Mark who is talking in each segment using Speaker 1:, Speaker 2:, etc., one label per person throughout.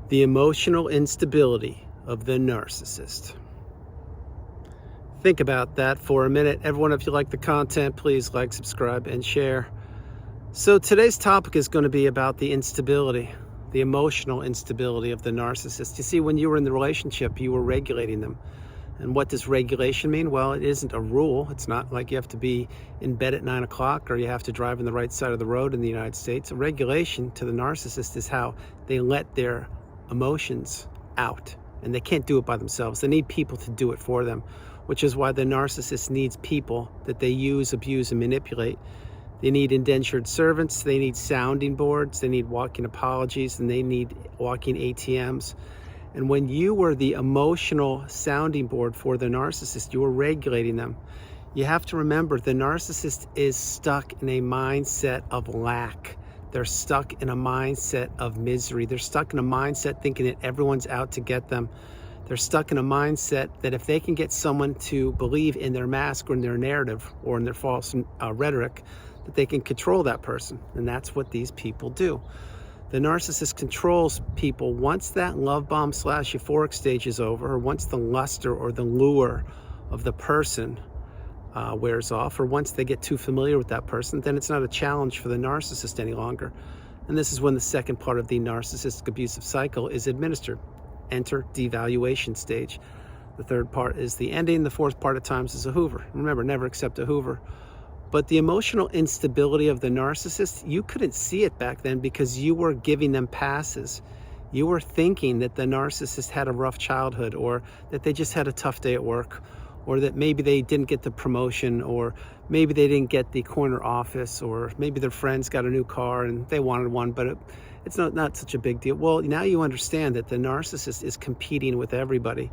Speaker 1: The emotional instability of the narcissist. Think about that for a minute. Everyone, if you like the content, please like, subscribe, and share. So today's topic is going to be about the instability, the emotional instability of the narcissist. You see, when you were in the relationship, you were regulating them. And what does regulation mean? Well, it isn't a rule. It's not like you have to be in bed at 9 o'clock or you have to drive on the right side of the road in the United States. A regulation to the narcissist is how they let their emotions out. And they can't do it by themselves. They need people to do it for them, which is why the narcissist needs people that they use, abuse, and manipulate. They need indentured servants. They need sounding boards. They need walking apologies, and they need walking ATMs. And when you were the emotional sounding board for the narcissist, you were regulating them. You have to remember, the narcissist is stuck in a mindset of lack. They're stuck in a mindset of misery. They're stuck in a mindset thinking that everyone's out to get them. They're stuck in a mindset that if they can get someone to believe in their mask or in their narrative or in their false rhetoric, that they can control that person. And that's what these people do. The narcissist controls people once that love bomb / euphoric stage is over, or once the luster or the lure of the person wears off, or once they get too familiar with that person, then it's not a challenge for the narcissist any longer. And this is when the second part of the narcissistic abusive cycle is administered. Enter devaluation stage. The third part is the ending. The fourth part at times is a hoover. Remember, never accept a hoover. But the emotional instability of the narcissist, you couldn't see it back then because you were giving them passes. You were thinking that the narcissist had a rough childhood, or that they just had a tough day at work, or that maybe they didn't get the promotion, or maybe they didn't get the corner office, or maybe their friends got a new car and they wanted one, but it's not such a big deal. Well, now you understand that the narcissist is competing with everybody.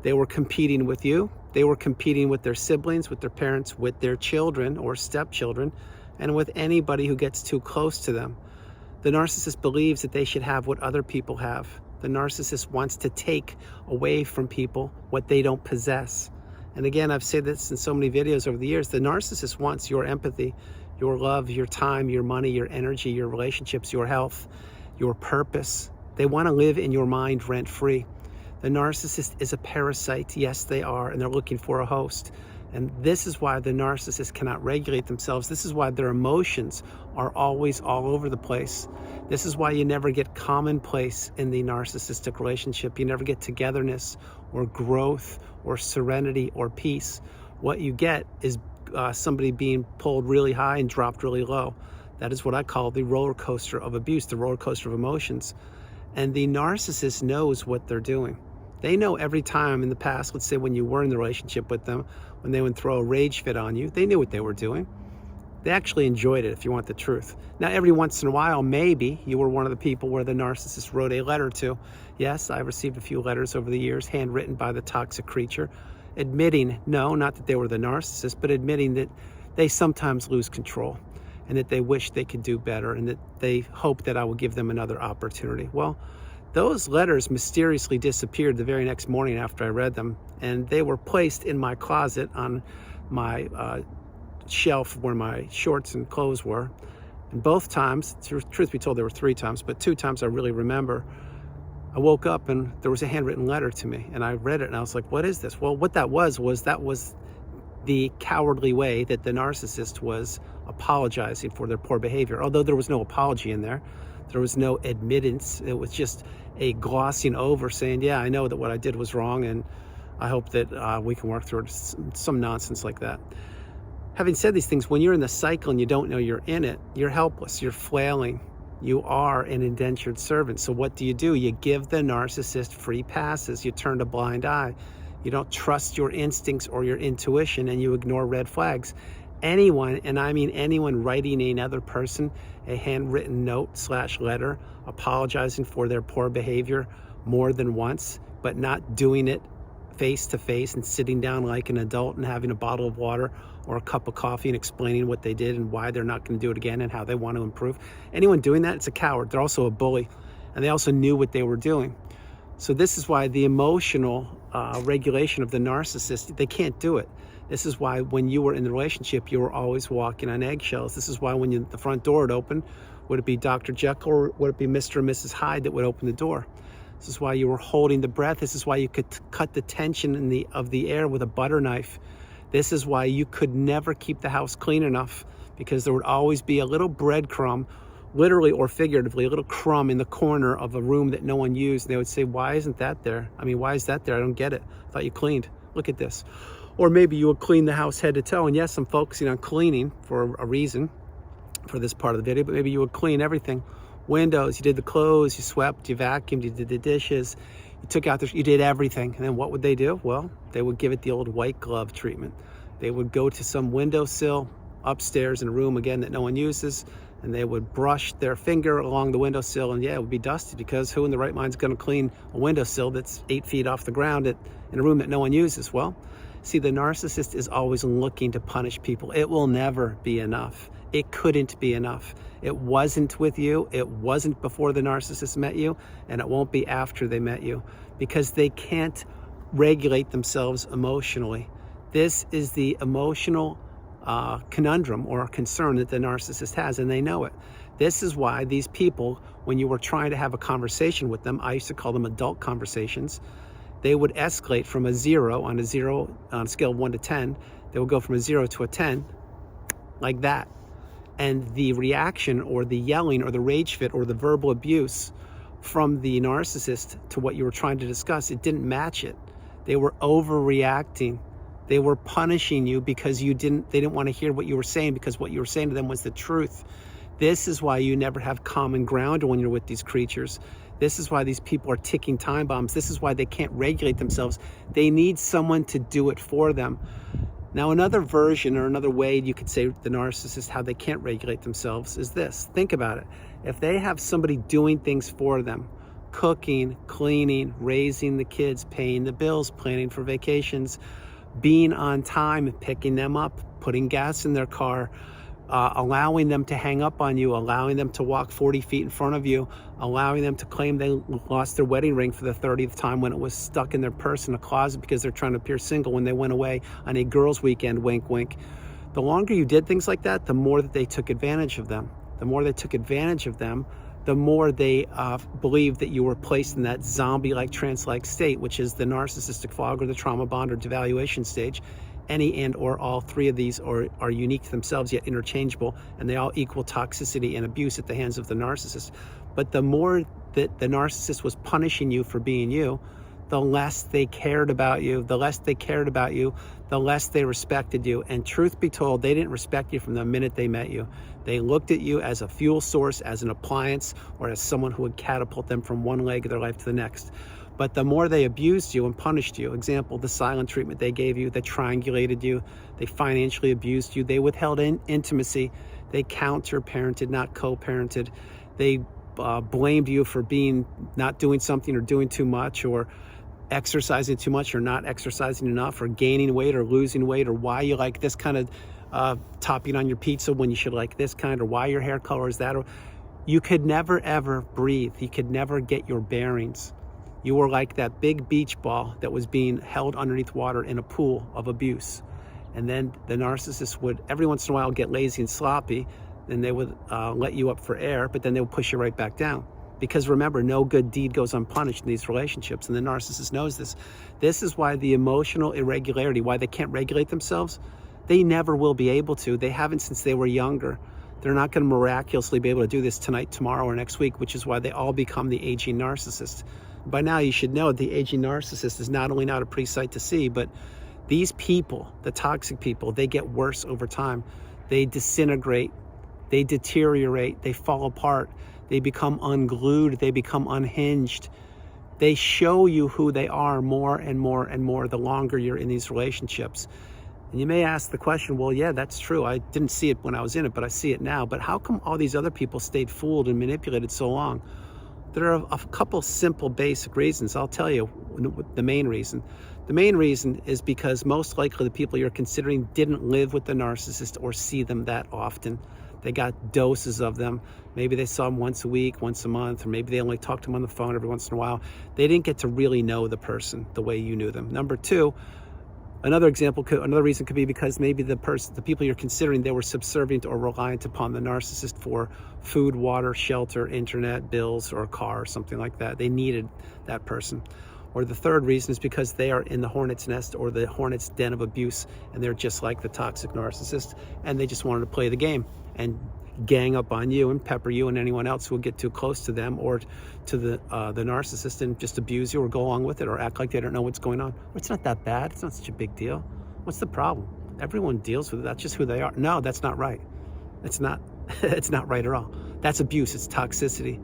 Speaker 1: They were competing with you. They were competing with their siblings, with their parents, with their children or stepchildren, and with anybody who gets too close to them. The narcissist believes that they should have what other people have. The narcissist wants to take away from people what they don't possess. And again, I've said this in so many videos over the years, the narcissist wants your empathy, your love, your time, your money, your energy, your relationships, your health, your purpose. They want to live in your mind rent-free. The narcissist is a parasite. Yes, they are, and they're looking for a host. And this is why the narcissist cannot regulate themselves. This is why their emotions are always all over the place. This is why you never get commonplace in the narcissistic relationship. You never get togetherness or growth or serenity or peace. What you get is somebody being pulled really high and dropped really low. That is what I call the roller coaster of abuse, the roller coaster of emotions. And the narcissist knows what they're doing. They know every time in the past, let's say when you were in the relationship with them, when they would throw a rage fit on you, they knew what they were doing. They actually enjoyed it, if you want the truth. Now, every once in a while, maybe you were one of the people where the narcissist wrote a letter to. Yes, I received a few letters over the years, handwritten by the toxic creature, admitting, no, not that they were the narcissist, but admitting that they sometimes lose control and that they wish they could do better and that they hope that I will give them another opportunity. Well, those letters mysteriously disappeared the very next morning after I read them, and they were placed in my closet on my shelf where my shorts and clothes were. And both times, truth be told, there were 3 times, but 2 times I really remember, I woke up and there was a handwritten letter to me, and I read it and I was like, what is this? Well, what that was the cowardly way that the narcissist was apologizing for their poor behavior. Although there was no apology in there. There was no admittance. It was just a glossing over saying, yeah, I know that what I did was wrong, and I hope that we can work through it. Some nonsense like that. Having said these things, when you're in the cycle and you don't know you're in it, you're helpless, you're flailing. You are an indentured servant. So what do? You give the narcissist free passes. You turn a blind eye. You don't trust your instincts or your intuition, and you ignore red flags. Anyone, and I mean anyone, writing another person a handwritten note / letter apologizing for their poor behavior more than once, but not doing it face to face and sitting down like an adult and having a bottle of water or a cup of coffee and explaining what they did and why they're not going to do it again and how they want to improve. Anyone doing that, it's a coward. They're also a bully, and they also knew what they were doing. So this is why the emotional regulation of the narcissist, they can't do it. This is why when you were in the relationship, you were always walking on eggshells. This is why when the front door would open, would it be Dr. Jekyll or would it be Mr. and Mrs. Hyde that would open the door? This is why you were holding the breath. This is why you could cut the tension of the air with a butter knife. This is why you could never keep the house clean enough, because there would always be a little breadcrumb, literally or figuratively, a little crumb in the corner of a room that no one used. And they would say, why isn't that there? I mean, why is that there? I don't get it. I thought you cleaned. Look at this. Or maybe you would clean the house head to toe. And yes, I'm focusing on cleaning for a reason for this part of the video, but maybe you would clean everything. Windows, you did the clothes, you swept, you vacuumed, you did the dishes, you took out you did everything. And then what would they do? Well, they would give it the old white glove treatment. They would go to some windowsill upstairs in a room, again, that no one uses, and they would brush their finger along the windowsill, and yeah, it would be dusty, because who in the right mind is going to clean a windowsill that's 8 feet off the ground in a room that no one uses? Well, see, the narcissist is always looking to punish people. It will never be enough. It couldn't be enough. It wasn't with you. It wasn't before the narcissist met you, and it won't be after they met you, because they can't regulate themselves emotionally. This is the emotional conundrum or concern that the narcissist has, and they know it. This is why these people, when you were trying to have a conversation with them, I used to call them adult conversations, they would escalate from a 0 on a scale of 1 to 10. They would go from a 0 to a 10 like that. And the reaction or the yelling or the rage fit or the verbal abuse from the narcissist to what you were trying to discuss, it didn't match it. They were overreacting. They were punishing you because they didn't want to hear what you were saying, because what you were saying to them was the truth. This is why you never have common ground when you're with these creatures. This is why these people are ticking time bombs. This is why they can't regulate themselves. They need someone to do it for them. Now, another version or another way you could say the narcissist, how they can't regulate themselves, is this. Think about it. If they have somebody doing things for them, cooking, cleaning, raising the kids, paying the bills, planning for vacations, being on time, picking them up, putting gas in their car, allowing them to hang up on you, allowing them to walk 40 feet in front of you, allowing them to claim they lost their wedding ring for the 30th time when it was stuck in their purse in a closet because they're trying to appear single when they went away on a girls' weekend, wink, wink. The longer you did things like that, the more that they took advantage of them. The more they took advantage of them, the more they believed that you were placed in that zombie-like, trance-like state, which is the narcissistic fog or the trauma bond or devaluation stage. Any and or all three of these are unique to themselves, yet interchangeable, and they all equal toxicity and abuse at the hands of the narcissist. But the more that the narcissist was punishing you for being you, the less they cared about you. The less they cared about you, the less they respected you. And truth be told, they didn't respect you from the minute they met you. They looked at you as a fuel source, as an appliance, or as someone who would catapult them from one leg of their life to the next. But the more they abused you and punished you, example, the silent treatment they gave you, they triangulated you, they financially abused you, they withheld intimacy, they counter-parented, not co-parented, they blamed you for not doing something or doing too much, or exercising too much or not exercising enough, or gaining weight or losing weight, or why you like this kind of topping on your pizza when you should like this kind, or why your hair color is that. Or you could never ever breathe. You could never get your bearings. You were like that big beach ball that was being held underneath water in a pool of abuse. And then the narcissist would every once in a while get lazy and sloppy, and they would let you up for air, but then they would push you right back down. Because remember, no good deed goes unpunished in these relationships, and the narcissist knows this. This is why the emotional irregularity, why they can't regulate themselves, they never will be able to. They haven't since they were younger. They're not going to miraculously be able to do this tonight, tomorrow, or next week, which is why they all become the aging narcissist. By now, you should know the aging narcissist is not only not a pretty sight to see, but these people, the toxic people, they get worse over time. They disintegrate, they deteriorate, they fall apart, they become unglued, they become unhinged. They show you who they are more and more and more the longer you're in these relationships. And you may ask the question, well, yeah, that's true. I didn't see it when I was in it, but I see it now. But how come all these other people stayed fooled and manipulated so long? There are a couple simple basic reasons. I'll tell you the main reason. The main reason is because most likely the people you're considering didn't live with the narcissist or see them that often. They got doses of them. Maybe they saw them once a week, once a month, or maybe they only talked to them on the phone every once in a while. They didn't get to really know the person the way you knew them. Number two, Another reason could be because maybe the people you're considering, they were subservient or reliant upon the narcissist for food, water, shelter, internet, bills, or a car, or something like that. They needed that person. Or the third reason is because they are in the hornet's nest or the hornet's den of abuse, and they're just like the toxic narcissist, and they just wanted to play the game and gang up on you and pepper you and anyone else who will get too close to them or to the narcissist and just abuse you or go along with it or act like they don't know what's going on. It's not that bad. It's not such a big deal. What's the problem? Everyone deals with it. That's just who they are. No, that's not right. It's not. It's not right at all. That's abuse. It's toxicity.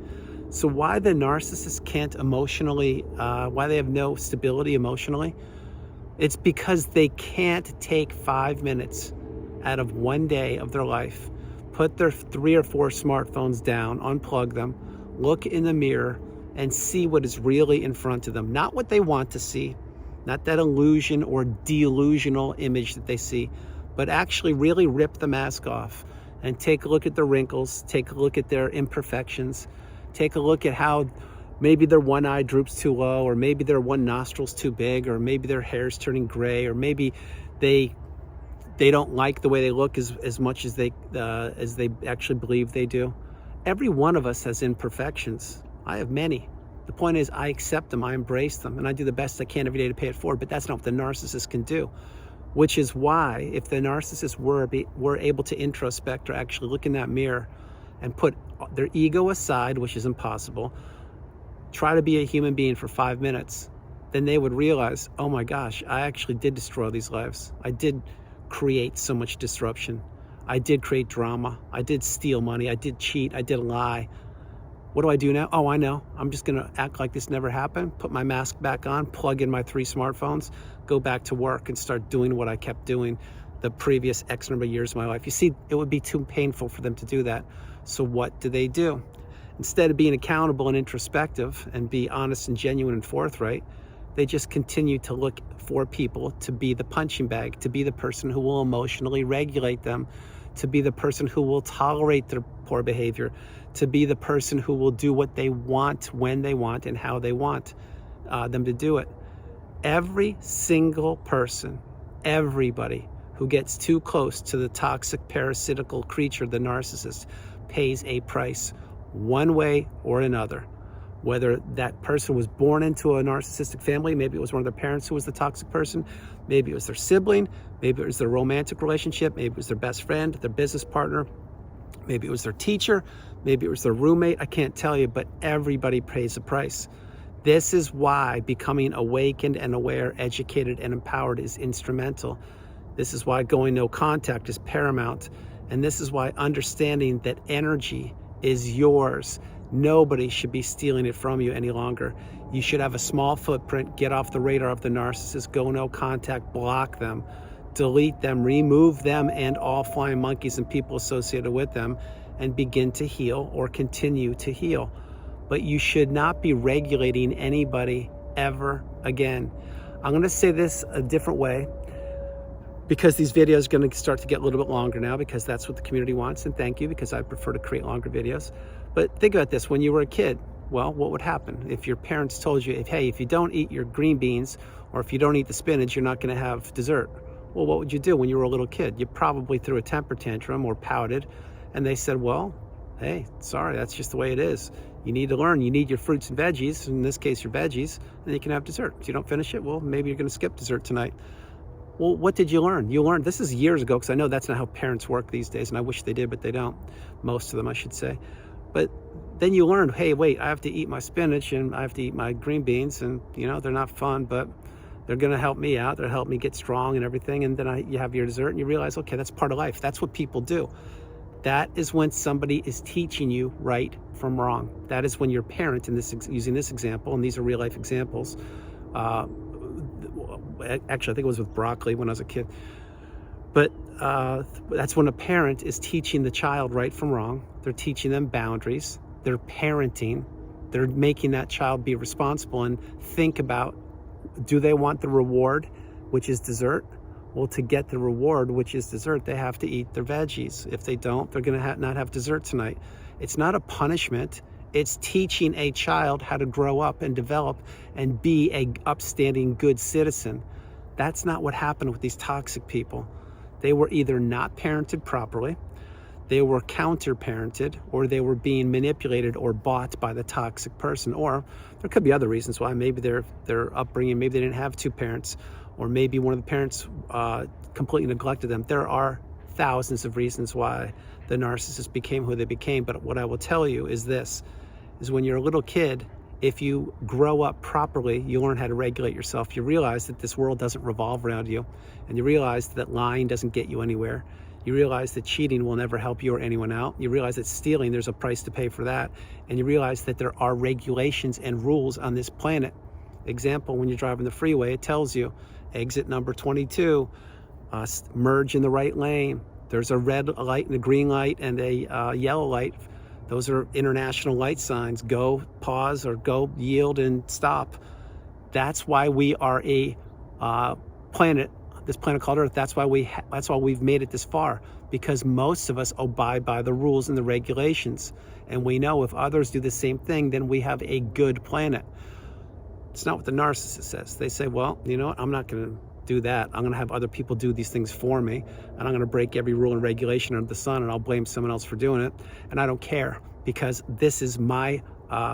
Speaker 1: So why the narcissist can't emotionally, why they have no stability emotionally, it's because they can't take 5 minutes out of one day of their life, put their 3 or 4 smartphones down, unplug them, look in the mirror, and see what is really in front of them. Not what they want to see, not that illusion or delusional image that they see, but actually really rip the mask off and take a look at the wrinkles, take a look at their imperfections, take a look at how maybe their one eye droops too low, or maybe their one nostril's too big, or maybe their hair's turning gray, or maybe they don't like the way they look as much as they actually believe they do. Every one of us has imperfections. I have many. The point is, I accept them, I embrace them, and I do the best I can every day to pay it forward, but that's not what the narcissist can do. Which is why, if the narcissist were able to introspect or actually look in that mirror and put their ego aside, which is impossible, try to be a human being for 5 minutes, then they would realize, oh my gosh, I actually did destroy these lives. I did create so much disruption. I did create drama. I did steal money. I did cheat. I did lie. What do I do now? Oh, I know. I'm just going to act like this never happened, put my mask back on, plug in my 3 smartphones, go back to work and start doing what I kept doing the previous X number of years of my life. You see, it would be too painful for them to do that. So what do? Instead of being accountable and introspective and be honest and genuine and forthright, they just continue to look for people to be the punching bag, to be the person who will emotionally regulate them, to be the person who will tolerate their poor behavior, to be the person who will do what they want, when they want, and how they want them to do it. Every single person, everybody who gets too close to the toxic parasitical creature, the narcissist, pays a price one way or another. Whether that person was born into a narcissistic family, maybe it was one of their parents who was the toxic person, maybe it was their sibling, maybe it was their romantic relationship, maybe it was their best friend, their business partner, maybe it was their teacher, maybe it was their roommate. I can't tell you, but everybody pays a price. This is why becoming awakened and aware, educated and empowered is instrumental. This is why going no contact is paramount. And this is why understanding that energy is yours. Nobody should be stealing it from you any longer. You should have a small footprint, get off the radar of the narcissist, go no contact, block them, delete them, remove them and all flying monkeys and people associated with them, and begin to heal or continue to heal. But you should not be regulating anybody ever again. I'm going to say this a different way, because these videos are going to start to get a little bit longer now, because that's what the community wants, and thank you, because I prefer to create longer videos. But think about this. When you were a kid, well, what would happen if your parents told you, hey, if you don't eat your green beans or if you don't eat the spinach, you're not going to have dessert? Well, what would you do when you were a little kid? You probably threw a temper tantrum or pouted, and they said, well, hey, sorry, that's just the way it is. You need to learn. You need your fruits and veggies, in this case your veggies, and you can have dessert. If you don't finish it, well, maybe you're going to skip dessert tonight. Well, what did you learn? You learned, this is years ago, because I know that's not how parents work these days, and I wish they did, but they don't. Most of them, I should say. But then you learned, hey, wait, I have to eat my spinach and I have to eat my green beans, and you know, they're not fun, but they're going to help me out. They'll help me get strong and everything. And then you have your dessert, and you realize, okay, that's part of life. That's what people do. That is when somebody is teaching you right from wrong. That is when your parent, using this example, and these are real life examples. Actually, I think it was with broccoli when I was a kid. But that's when a parent is teaching the child right from wrong. They're teaching them boundaries. They're parenting. They're making that child be responsible and think about, do they want the reward, which is dessert? Well, to get the reward, which is dessert, they have to eat their veggies. If they don't, they're going to not have dessert tonight. It's not a punishment. It's teaching a child how to grow up and develop and be a upstanding, good citizen. That's not what happened with these toxic people. They were either not parented properly, they were counter-parented, or they were being manipulated or bought by the toxic person. Or there could be other reasons why. Maybe their upbringing, maybe they didn't have two parents, or maybe one of the parents completely neglected them. There are thousands of reasons why the narcissist became who they became. But what I will tell you is this, is when you're a little kid, if you grow up properly, you learn how to regulate yourself. You realize that this world doesn't revolve around you, and you realize that lying doesn't get you anywhere. You realize that cheating will never help you or anyone out. You realize that stealing, there's a price to pay for that. And you realize that there are regulations and rules on this planet. Example, when you're driving the freeway, it tells you exit number 22, merge in the right lane. There's a red light and a green light and a yellow light. Those are international light signs. Go, pause, or go, yield, and stop. That's why we are a planet, this planet called Earth. That's why we've made it this far, because most of us abide by the rules and the regulations. And we know if others do the same thing, then we have a good planet. It's not what the narcissist says. They say, well, you know what? I'm not going to do that. I'm going to have other people do these things for me, and I'm going to break every rule and regulation under the sun, and I'll blame someone else for doing it. And I don't care, because this is my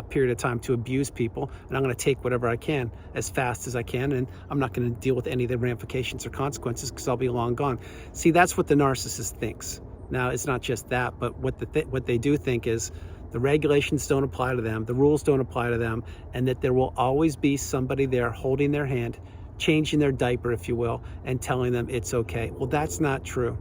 Speaker 1: period of time to abuse people, and I'm going to take whatever I can as fast as I can, and I'm not going to deal with any of the ramifications or consequences because I'll be long gone. See, that's what the narcissist thinks. Now, it's not just that, but what they do think is the regulations don't apply to them, the rules don't apply to them, and that there will always be somebody there holding their hand, changing their diaper, if you will, and telling them it's okay. Well, that's not true.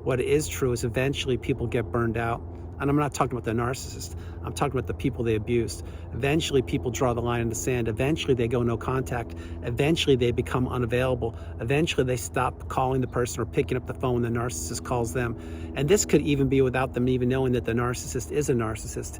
Speaker 1: What is true is eventually people get burned out. And I'm not talking about the narcissist. I'm talking about the people they abused. Eventually people draw the line in the sand. Eventually they go no contact. Eventually they become unavailable. Eventually they stop calling the person or picking up the phone when the narcissist calls them. And this could even be without them even knowing that the narcissist is a narcissist.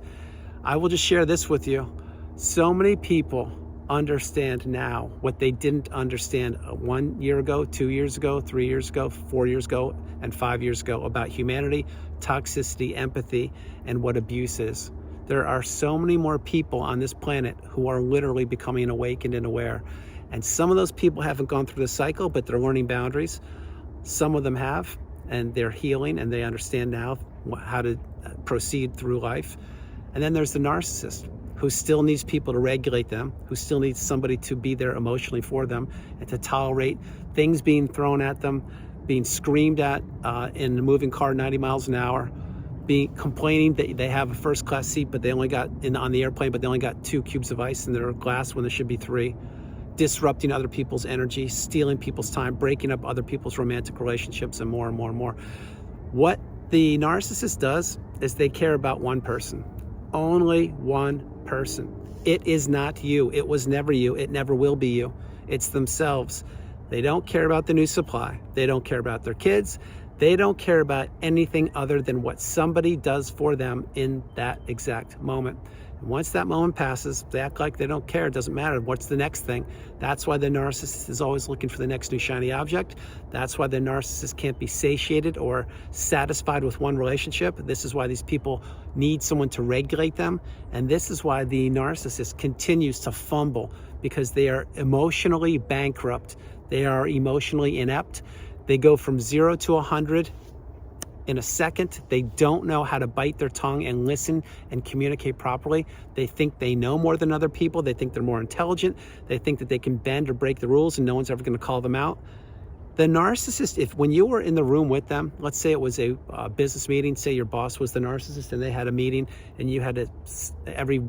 Speaker 1: I will just share this with you. So many people understand now what they didn't understand 1 year ago, 2 years ago, 3 years ago, 4 years ago, and 5 years ago about humanity, toxicity, empathy, and what abuse is. There are so many more people on this planet who are literally becoming awakened and aware. And some of those people haven't gone through the cycle, but they're learning boundaries. Some of them have, and they're healing, and they understand now how to proceed through life. And then there's the narcissist, who still needs people to regulate them, who still needs somebody to be there emotionally for them and to tolerate things being thrown at them, being screamed at in a moving car 90 miles an hour, complaining that they have a first-class seat, but they only got on the airplane, but they only got 2 cubes of ice in their glass when there should be 3, disrupting other people's energy, stealing people's time, breaking up other people's romantic relationships, and more and more and more. What the narcissist does is they care about one person, only one person. It is not you. It was never you. It never will be you. It's themselves. They don't care about the new supply. They don't care about their kids. They don't care about anything other than what somebody does for them in that exact moment. And once that moment passes, they act like they don't care. It doesn't matter. What's the next thing? That's why the narcissist is always looking for the next new shiny object. That's why the narcissist can't be satiated or satisfied with one relationship. This is why these people need someone to regulate them. And this is why the narcissist continues to fumble, because they are emotionally bankrupt. They are emotionally inept. They go from 0 to 100 in a second. They don't know how to bite their tongue and listen and communicate properly. They think they know more than other people. They think they're more intelligent. They think that they can bend or break the rules and no one's ever going to call them out. The narcissist, when you were in the room with them, let's say it was a business meeting, say your boss was the narcissist and they had a meeting and you had to, every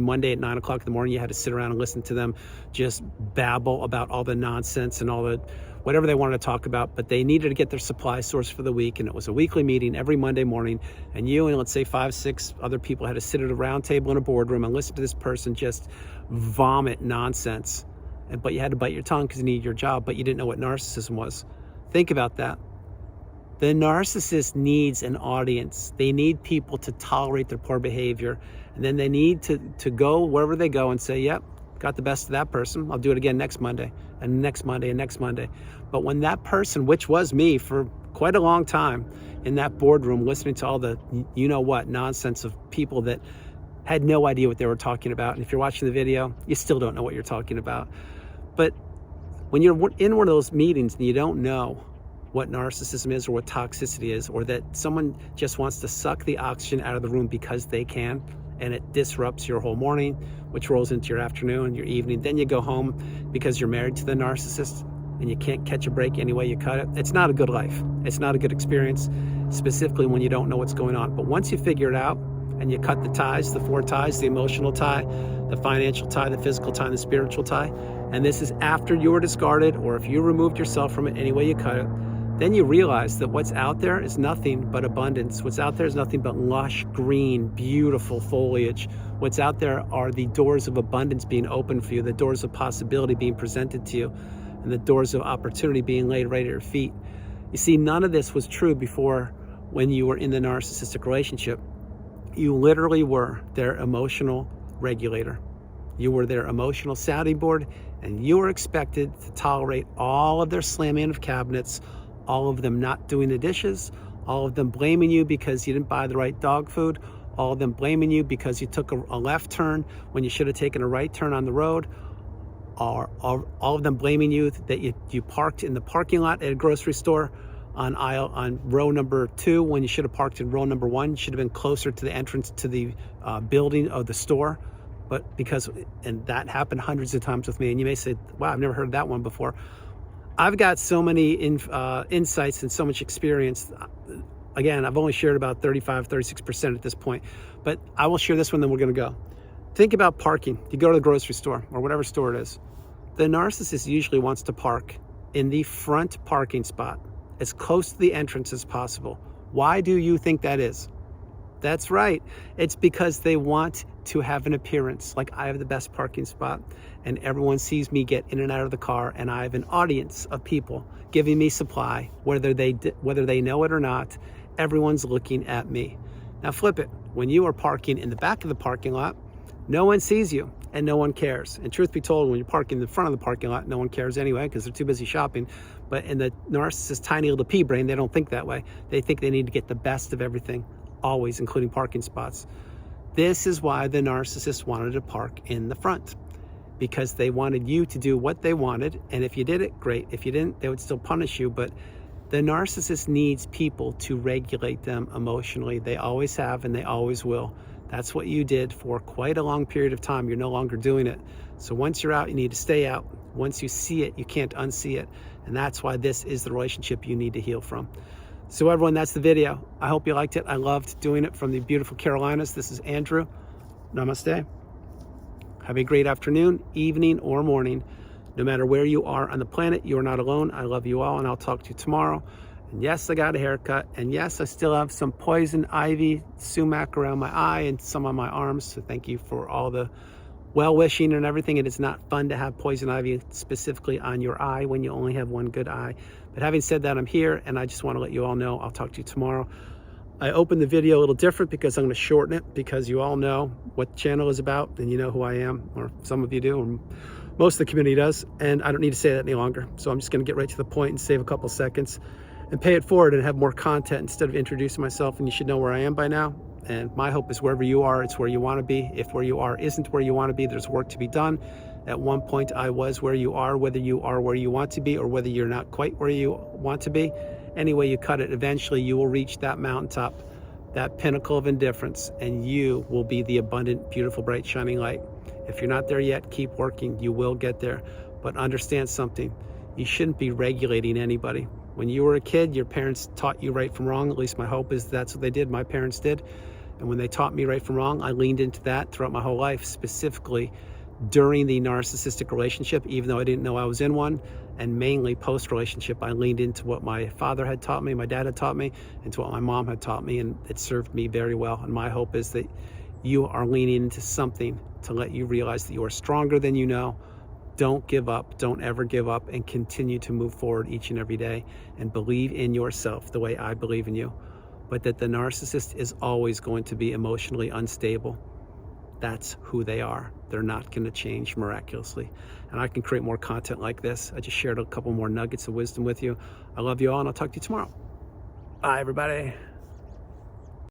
Speaker 1: Monday at 9 o'clock in the morning, you had to sit around and listen to them just babble about all the nonsense and all the whatever they wanted to talk about, but they needed to get their supply source for the week, and it was a weekly meeting every Monday morning, and you and let's say 5, 6 other people had to sit at a round table in a boardroom and listen to this person just vomit nonsense. But you had to bite your tongue because you needed your job, but you didn't know what narcissism was. Think about that. The narcissist needs an audience. They need people to tolerate their poor behavior, and then they need to go wherever they go and say, yep, got the best of that person. I'll do it again next Monday and next Monday and next Monday. But when that person, which was me for quite a long time in that boardroom, listening to all the you-know-what nonsense of people that had no idea what they were talking about. And if you're watching the video, you still don't know what you're talking about. But When you're in one of those meetings and you don't know what narcissism is or what toxicity is, or that someone just wants to suck the oxygen out of the room because they can, and it disrupts your whole morning, which rolls into your afternoon, your evening. Then you go home because you're married to the narcissist and you can't catch a break any way you cut it. It's not a good life. It's not a good experience, specifically when you don't know what's going on. But once you figure it out and you cut the ties, the 4 ties, the emotional tie, the financial tie, the physical tie, and the spiritual tie, and this is after you were discarded or if you removed yourself from it any way you cut it, then you realize that what's out there is nothing but abundance. What's out there is nothing but lush, green, beautiful foliage. What's out there are the doors of abundance being opened for you, the doors of possibility being presented to you, and the doors of opportunity being laid right at your feet. You see, none of this was true before when you were in the narcissistic relationship. You literally were their emotional regulator. You were their emotional sounding board, and you were expected to tolerate all of their slamming of cabinets, all of them not doing the dishes, all of them blaming you because you didn't buy the right dog food, all of them blaming you because you took a left turn when you should have taken a right turn on the road, or all of them blaming you that you parked in the parking lot at a grocery store on row number 2 when you should have parked in row number 1. You should have been closer to the entrance to the building of the store. But and that happened hundreds of times with me. And you may say, wow, I've never heard that one before. I've got so many insights and so much experience. Again, I've only shared about 35-36% at this point, but I will share this one, then we're going to go. Think about parking. You go to the grocery store or whatever store it is. The narcissist usually wants to park in the front parking spot, as close to the entrance as possible. Why do you think that is? That's right. It's because they want to have an appearance like I have the best parking spot and everyone sees me get in and out of the car, and I have an audience of people giving me supply, whether they know it or not. Everyone's looking at me. Now flip it. When you are parking in the back of the parking lot, no one sees you and no one cares. And truth be told, when you're parking in the front of the parking lot, no one cares anyway because they're too busy shopping. But in the narcissist's tiny little pea brain, they don't think that way. They think they need to get the best of everything, always, including parking spots. This is why the narcissist wanted to park in the front, because they wanted you to do what they wanted. And if you did it, great. If you didn't, they would still punish you. But the narcissist needs people to regulate them emotionally. They always have and they always will. That's what you did for quite a long period of time. You're no longer doing it. So once you're out, you need to stay out. Once you see it, you can't unsee it. And that's why this is the relationship you need to heal from. So everyone, that's the video. I hope you liked it. I loved doing it from the beautiful Carolinas. This is Andrew. Namaste. Have a great afternoon, evening, or morning. No matter where you are on the planet, you are not alone. I love you all, and I'll talk to you tomorrow. And yes, I got a haircut. And yes, I still have some poison ivy sumac around my eye and some on my arms. So thank you for all the well-wishing and everything. It is not fun to have poison ivy specifically on your eye when you only have one good eye. But having said that, I'm here, and I just want to let you all know I'll talk to you tomorrow. I opened the video a little different because I'm going to shorten it, because you all know what the channel is about and you know who I am, or some of you do, or most of the community does, and I don't need to say that any longer. So I'm just going to get right to the point and save a couple seconds and pay it forward and have more content instead of introducing myself. And you should know where I am by now. And my hope is wherever you are, it's where you want to be. If where you are isn't where you want to be, there's work to be done. At one point, I was where you are, whether you are where you want to be or whether you're not quite where you want to be. Any way you cut it, eventually you will reach that mountaintop, that pinnacle of indifference, and you will be the abundant, beautiful, bright, shining light. If you're not there yet, keep working. You will get there. But understand something. You shouldn't be regulating anybody. When you were a kid, your parents taught you right from wrong. At least my hope is that's what they did. My parents did. And when they taught me right from wrong, I leaned into that throughout my whole life, specifically during the narcissistic relationship, even though I didn't know I was in one, and mainly post-relationship. I leaned into what my father had taught me, my dad had taught me, and to what my mom had taught me, and it served me very well. And my hope is that you are leaning into something to let you realize that you are stronger than you know. Don't give up. Don't ever give up, and continue to move forward each and every day and believe in yourself the way I believe in you. But that the narcissist is always going to be emotionally unstable. That's who they are. They're not going to change miraculously. And I can create more content like this. I just shared a couple more nuggets of wisdom with you. I love you all, and I'll talk to you tomorrow. Bye, everybody.